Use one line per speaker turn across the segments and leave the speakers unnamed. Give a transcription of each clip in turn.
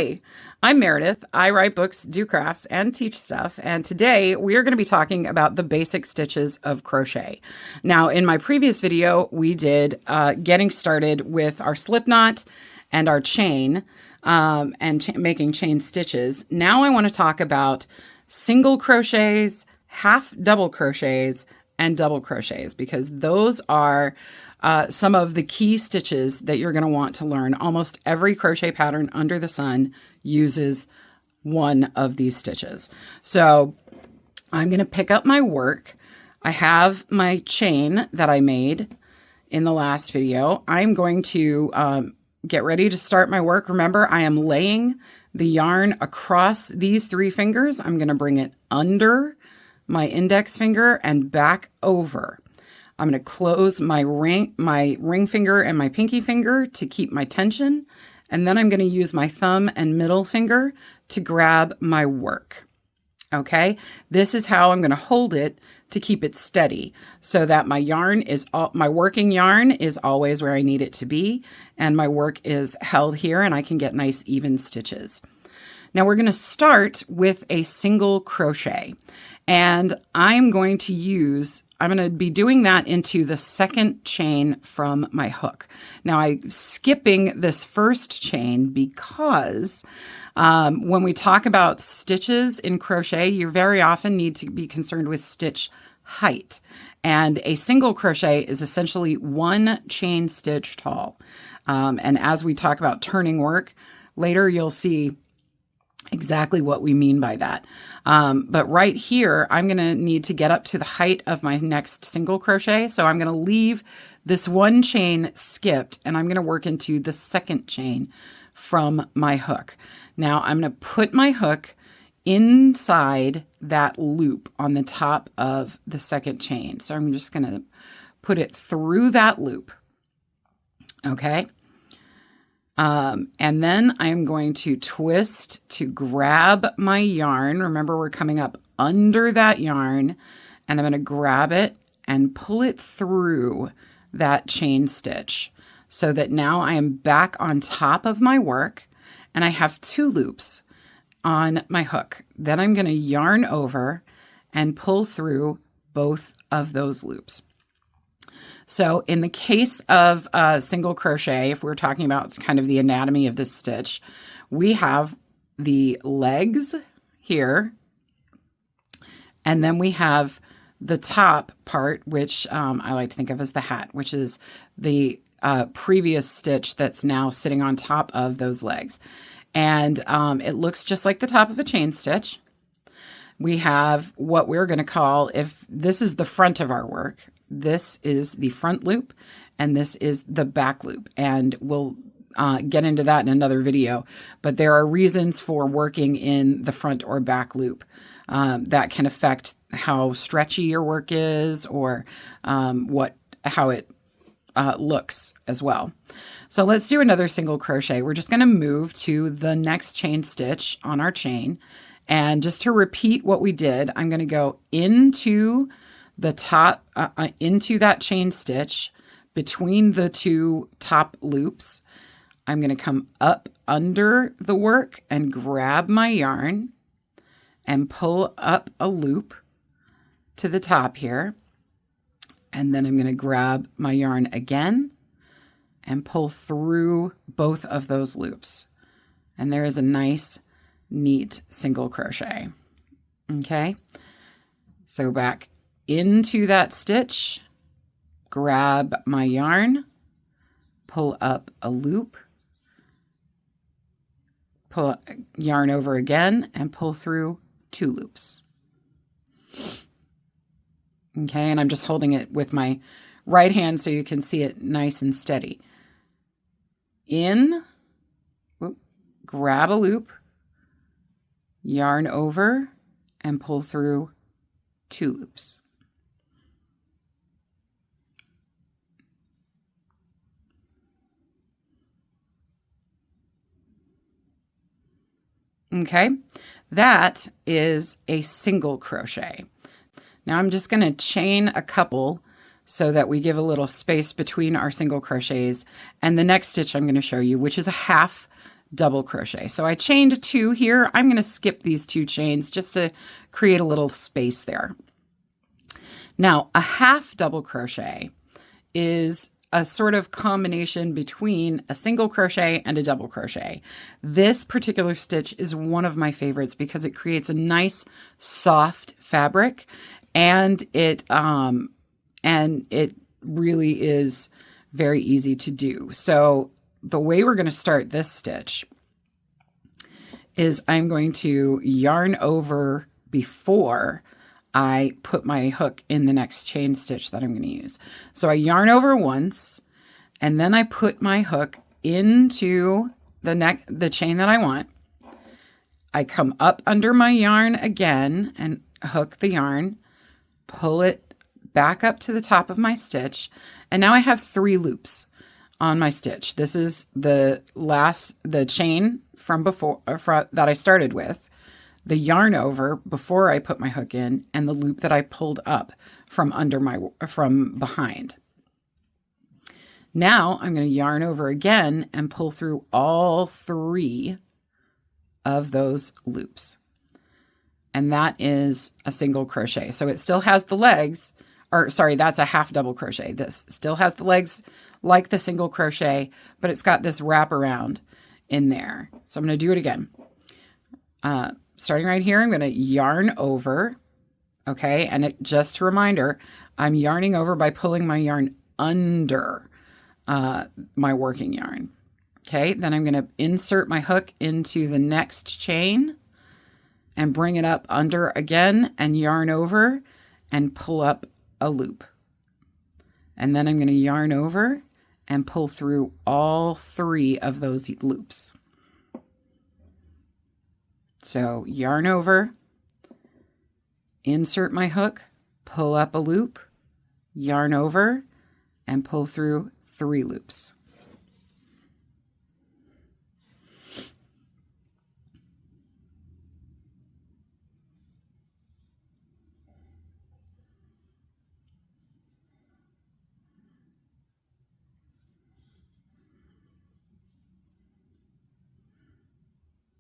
Hi, I'm Meredith. I write books, do crafts, and teach stuff. And today we are going to be talking about the basic stitches of crochet. Now, in my previous video, we did getting started with our slip knot and our chain and making chain stitches. Now I want to talk about single crochets, half double crochets, and double crochets, because those are some of the key stitches that you're going to want to learn. Almost every crochet pattern under the sun uses one of these stitches. So I'm going to pick up my work. I have my chain that I made in the last video. I'm going to get ready to start my work. Remember, I am laying the yarn across these three fingers. I'm going to bring it under my index finger and back over. I'm going to close my ring finger and my pinky finger to keep my tension. And then I'm going to use my thumb and middle finger to grab my work. Okay, this is how I'm going to hold it to keep it steady, so that my working yarn is always where I need it to be, and my work is held here and I can get nice even stitches. Now we're going to start with a single crochet, and I'm going to be doing that into the second chain from my hook. Now I'm skipping this first chain because when we talk about stitches in crochet, you very often need to be concerned with stitch height. And a single crochet is essentially one chain stitch tall. And as we talk about turning work later, you'll see exactly what we mean by that. But right here, I'm going to need to get up to the height of my next single crochet. So I'm going to leave this one chain skipped, and I'm going to work into the second chain from my hook. Now I'm going to put my hook inside that loop on the top of the second chain. So I'm just going to put it through that loop. Okay. And then I'm going to twist to grab my yarn. Remember, we're coming up under that yarn, and I'm going to grab it and pull it through that chain stitch, so that now I am back on top of my work and I have two loops on my hook. Then I'm going to yarn over and pull through both of those loops. So in the case of single crochet, if we're talking about kind of the anatomy of this stitch, we have the legs here, and then we have the top part, which I like to think of as the hat, which is the previous stitch that's now sitting on top of those legs. And it looks just like the top of a chain stitch. We have what we're going to call, if this is the front of our work, this is the front loop, and this is the back loop. And we'll get into that in another video. But there are reasons for working in the front or back loop that can affect how stretchy your work is, or how it looks as well. So let's do another single crochet. We're just going to move to the next chain stitch on our chain. And just to repeat what we did, I'm going to go into the top, into that chain stitch between the two top loops. I'm going to come up under the work and grab my yarn and pull up a loop to the top here. And then I'm going to grab my yarn again and pull through both of those loops. And there is a nice, neat single crochet. Okay. So back into that stitch, grab my yarn, pull up a loop, pull yarn over again, and pull through two loops. Okay, and I'm just holding it with my right hand so you can see it nice and steady. In, grab a loop, yarn over, and pull through two loops. Okay, that is a single crochet. Now I'm just going to chain a couple so that we give a little space between our single crochets. And the next stitch I'm going to show you, which is a half double crochet. So I chained 2 here. I'm going to skip these 2 chains just to create a little space there. Now, a half double crochet is a sort of combination between a single crochet and a double crochet. This particular stitch is one of my favorites because it creates a nice soft fabric, and it really is very easy to do. So the way we're going to start this stitch is I'm going to yarn over before I put my hook in the next chain stitch that I'm going to use. So I yarn over once, and then I put my hook into the chain that I want. I come up under my yarn again and hook the yarn, pull it back up to the top of my stitch, and now I have 3 loops on my stitch. This is the chain from before that I started with, the yarn over before I put my hook in, and the loop that I pulled up from behind. Now I'm going to yarn over again and pull through all 3 of those loops. And that is a single crochet. So it still has the legs, or sorry, that's a half double crochet. This still has the legs like the single crochet, but it's got this wraparound in there. So I'm going to do it again. Starting right here, I'm going to yarn over, okay? And just a reminder, I'm yarning over by pulling my yarn under my working yarn. Okay, then I'm going to insert my hook into the next chain and bring it up under again and yarn over and pull up a loop. And then I'm going to yarn over and pull through all 3 of those loops. So yarn over, insert my hook, pull up a loop, yarn over, and pull through 3 loops.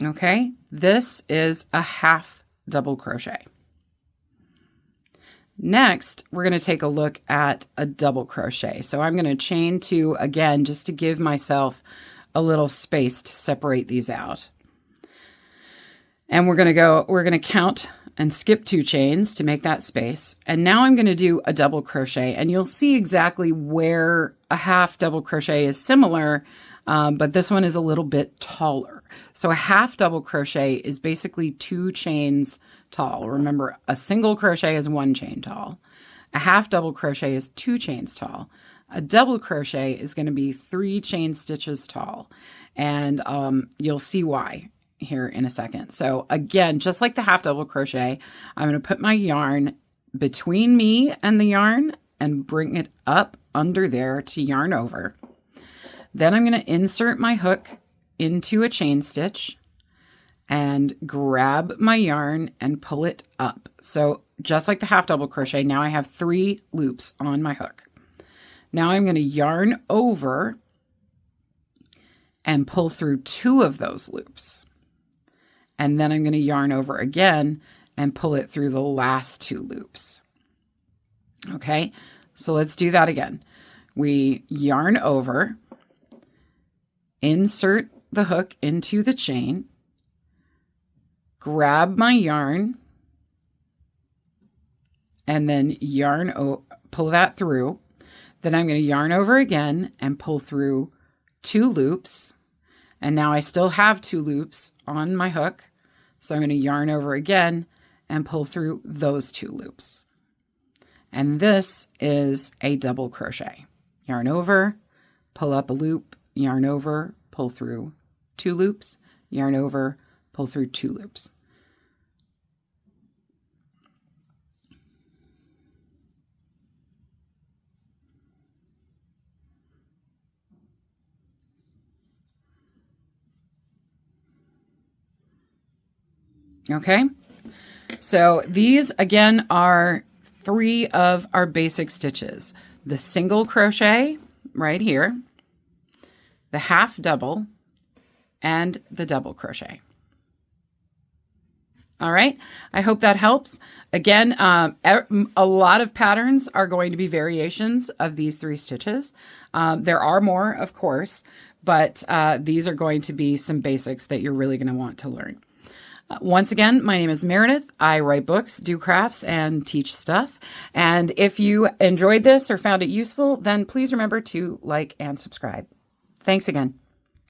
Okay, this is a half double crochet. Next, we're going to take a look at a double crochet. So I'm going to chain 2 again, just to give myself a little space to separate these out. And we're going to count and skip 2 chains to make that space. And now I'm going to do a double crochet, and you'll see exactly where a half double crochet is similar, but this one is a little bit taller. So a half double crochet is basically 2 chains tall. Remember, a single crochet is 1 chain tall. A half double crochet is 2 chains tall. A double crochet is going to be 3 chain stitches tall. And you'll see why here in a second. So again, just like the half double crochet, I'm going to put my yarn between me and the yarn and bring it up under there to yarn over. Then I'm going to insert my hook into a chain stitch and grab my yarn and pull it up. So just like the half double crochet, now I have 3 loops on my hook. Now I'm going to yarn over and pull through 2 of those loops. And then I'm going to yarn over again and pull it through the last 2 loops. Okay, so let's do that again. We yarn over, insert the hook into the chain, grab my yarn, and then pull that through. Then I'm going to yarn over again and pull through 2 loops. And now I still have 2 loops on my hook. So I'm going to yarn over again and pull through those 2 loops. And this is a double crochet. Yarn over, pull up a loop, yarn over, pull through 2 loops, yarn over, pull through 2 loops. Okay, so these again are 3 of our basic stitches. The single crochet right here, the half double, and the double crochet. All right, I hope that helps. Again, a lot of patterns are going to be variations of these 3 stitches. There are more, of course, but these are going to be some basics that you're really going to want to learn. Once again, my name is Meredith. I write books, do crafts, and teach stuff. And if you enjoyed this or found it useful, then please remember to like and subscribe. Thanks again.